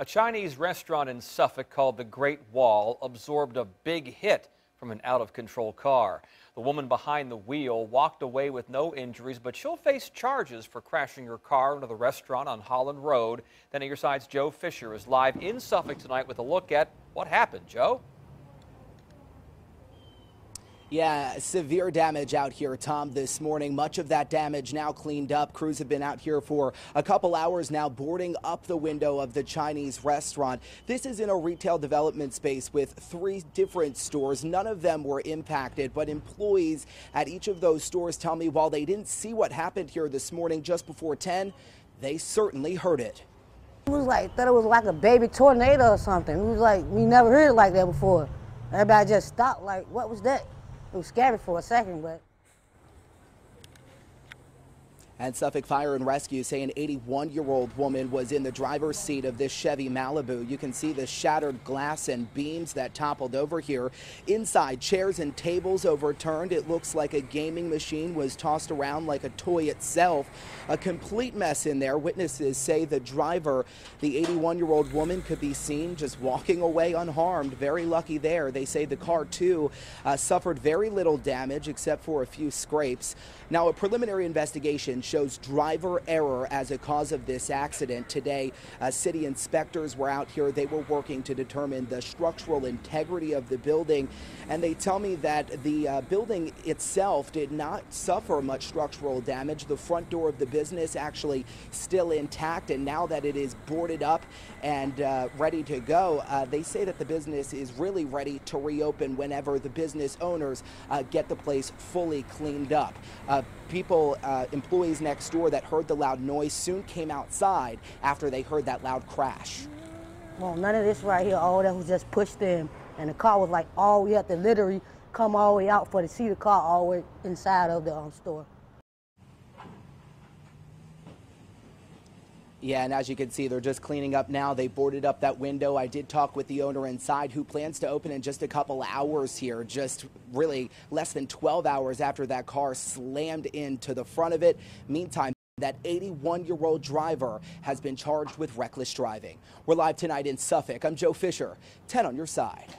A Chinese restaurant in Suffolk called the Great Wall absorbed a big hit from an out-of-control car. The woman behind the wheel walked away with no injuries, but she'll face charges for crashing her car into the restaurant on Holland Road. Then your side's Joe Fisher is live in Suffolk tonight with a look at what happened. Joe? Yeah, severe damage out here, Tom, this morning. Much of that damage now cleaned up. Crews have been out here for a couple hours now, boarding up the window of the Chinese restaurant. This is in a retail development space with 3 different stores. None of them were impacted, but employees at each of those stores tell me while they didn't see what happened here this morning just before 10, they certainly heard it. It was like, thought it was like a baby tornado or something. It was like, we never heard it like that before. Everybody just stopped, like, what was that? It was scary for a second, but. And Suffolk Fire and Rescue say an 81-year-old woman was in the driver's seat of this Chevy Malibu. You can see the shattered glass and beams that toppled over here. Inside, chairs and tables overturned. It looks like a gaming machine was tossed around like a toy itself. A complete mess in there. Witnesses say the driver, the 81-year-old woman, could be seen just walking away unharmed. Very lucky there. They say the car, too, suffered very little damage except for a few scrapes. Now, a preliminary investigation shows driver error as a cause of this accident. Today, city inspectors were out here. They were working to determine the structural integrity of the building, and they tell me that the building itself did not suffer much structural damage. The front door of the business actually still intact, and now that it is boarded up and ready to go, they say that the business is really ready to reopen whenever the business owners get the place fully cleaned up. Employees next door that heard the loud noise soon came outside after they heard that loud crash. Well, none of this right here, all that was just pushed in, and the car was like all we had to literally come all the way out for to see the car all the way inside of the store. Yeah, and as you can see, they're just cleaning up now. They boarded up that window. I did talk with the owner inside, who plans to open in just a couple hours here, just really less than 12 hours after that car slammed into the front of it. Meantime, that 81-year-old driver has been charged with reckless driving. We're live tonight in Suffolk. I'm Joe Fisher, 10 on your side.